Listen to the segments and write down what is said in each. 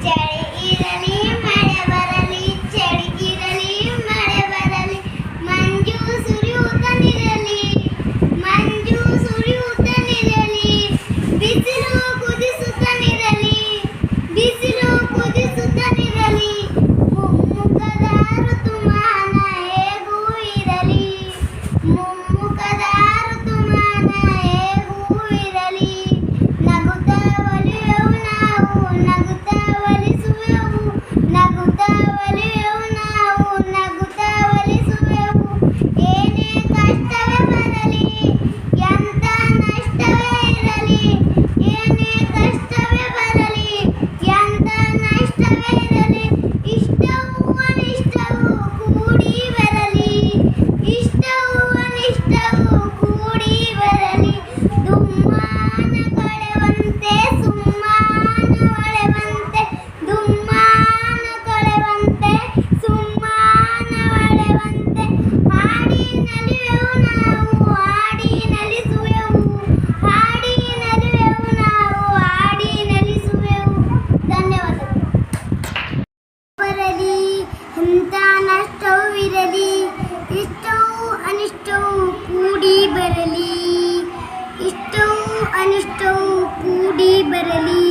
ಚಳಿ ಇರಲಿ ಮಳೆ ಬರಲಿ, ಚಳಿಗಿರಲಿ ಮಳೆ ಬರಲಿ, ಮಂಜು ಸುರಿಯುತ್ತನಿರಲಿ, ಮಂಜು ಸುರಿಯುತ್ತನಿರಲಿ, ಬಿಸಿಲು ಕುದಿಸುತ್ತನಿರಲಿ, ಬಿಸಿಲು ಕುದಿಸುತ್ತನಿರಲಿ, ಮುಮ್ಮುಖದ ಋತುಮಾನ ಹೇಗೂ ಇರಲಿ, ಮುಮ್ಮುಖದ ಋತುಮಾನ ಹೇಗೂ ಇರಲಿ, ನಗುತ್ತಾ ಒಲಿಯುವೆವು ನಾವು, ನಗುತ್ತಾ ಒಲಿಸುವೆವು, ನಗುತ್ತಾ ಒಲಿಯುವೆವು ನಾವು, ನಗುತ್ತಾ ಒಲಿಸುವೆವು, ಏನೇ ಕಷ್ಟವೇ ಬರಲಿ, ಎಂಥ ನಷ್ಟವೇ ಇರಲಿ, ಏನೇ ಕಷ್ಟವೇ ಬರಲಿ, ಎಂಥ ನಷ್ಟವೇ ಇರಲಿ, ಇಷ್ಟವೂ ಅನಿಷ್ಟವೂ ಕೂಡಿ ಬರಲಿ, ಇಷ್ಟವೂ ಅನಿಷ್ಟವೂ ಕೂಡಿ ಬರಲಿ, ದುಮ್ಮಾನ ಕೊಳೆವಂತೆ ಸುಮ್ಮಾನ ಹೊಳೆವಂತೆ, ದುಮ್ಮಾನ ಕೊಳೆವಂತೆ ಸುಮ್ಮಾನ ಹೊಳೆವಂತೆ, ಹಾಡಿ ನಲಿವೆವು ನಾವು, ಹಾಡಿ ನಲಿಸುವೆವು, ಹಾಡಿ ನಲಿವೆವು ನಾವು, ಹಾಡಿ ನಲಿಸುವೆವು. ಧನ್ಯವಾದಗಳು. ಬರಲಿ ಎಂಥ ನಷ್ಟವೂ ಇರಲಿ, ಇಷ್ಟವೂ ಅನಿಷ್ಟವೂ ಕೂಡಿ ಬರಲಿ, ಇಷ್ಟವೂ ಅನಿಷ್ಟವೂ ಕೂಡಿ ಬರಲಿ,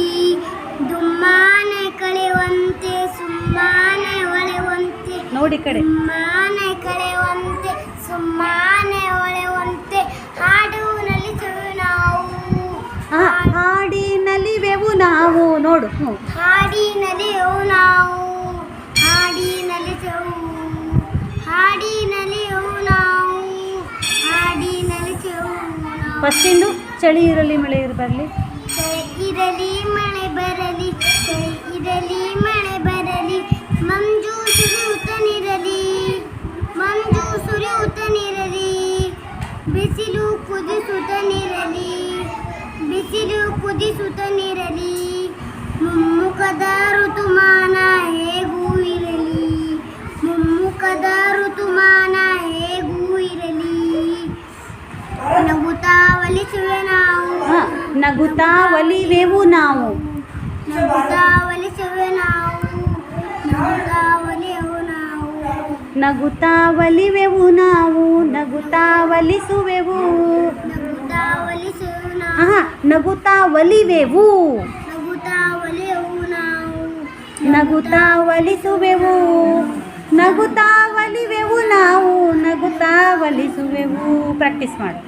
ದುಮ್ಮಾನೆ ಕಳೆಯುವಂತೆ ಸುಮ್ಮಾನೆ ಹೊಳೆವಂತೆ, ನೋಡಿ ಕಡೆ ಸುಮ್ಮಾನೆ ಕಳೆಯುವಂತೆ ಸುಮ್ಮಾನೆ ಹೊಳೆವಂತೆ, ಹಾಡು ನಲಿಸುವೆವು ನಾವು, ಹಾಡಿ ನಲಿವೆವು ನಾವು. ನೋಡು ಹಾಡಿ ನಲಿಯುವೆವು ನಾವು, ಹಾಡಿ ನಲಿಸುವೆವು, ಹಾಡಿ ನಲಿಯುವೆವು ನಾವು, ಹಾಡಿ ನಲಿಸುವೆವು ನಾವು. ಫಸ್ಟಿಂದು ಚಳಿ ಇರಲಿ ಮಳೆ ಬರಲಿ, ಚಳಿ ಇರಲಿ ಮಳೆ ಬರಲಿ, ಚಳಿ ಇರಲಿ ಮಳೆ ಬರಲಿ, ಮಂಜು ಸುರಿಯುತ್ತನಿರಲಿ, ಮಂಜು ಸುರಿಯುತ್ತನಿರಲಿ, ಬಿಸಿಲು ಕುದಿಸುತ್ತನಿರಲಿ, ಬಿಸಿಲು ಕುದಿಸುತ್ತನಿರಲಿ, ಮುಮ್ಮುಖದ ಋತುಮಾನ ಹೇಗೂ ಇರಲಿ, ಮುಮ್ಮುಖದ ಋತುಮಾನ ಹೇಗೂ ಇರಲಿ, ನಗುತ್ತಾ ಒಲಿಸುವೆ ನಾವು, ನಗುತ್ತಾ ಒಲಿವೆವು ನಾವು, ನಗುತ್ತಾ ಒಲಿಸುವೆ ನಾವು, ನಗುತ್ತಾ ಒಲಿಯುವೆವು ನಾವು, ನಗುತ್ತಾ ಒಲಿವೆವು ನಾವು, ನಗುತ್ತಾ ಒಲಿಸುವೆವು, ನಗುತ್ತಾ ಒಲಿಸುವೆ ನಾವು, ನಗುತ್ತಾ ಒಲಿವೆವು, ನಗುತ್ತಾ ಒಲಿಯುವೆವು ನಾವು, ನಗುತ್ತಾ ಒಲಿಸುವೆವು, ನಗುತ್ತಾ ಒಲಿವೆವು ನಾವು, ನಗುತ್ತಾ ಒಲಿಸುವೆವು. ಪ್ರಾಕ್ಟೀಸ್ ಮಾಡು.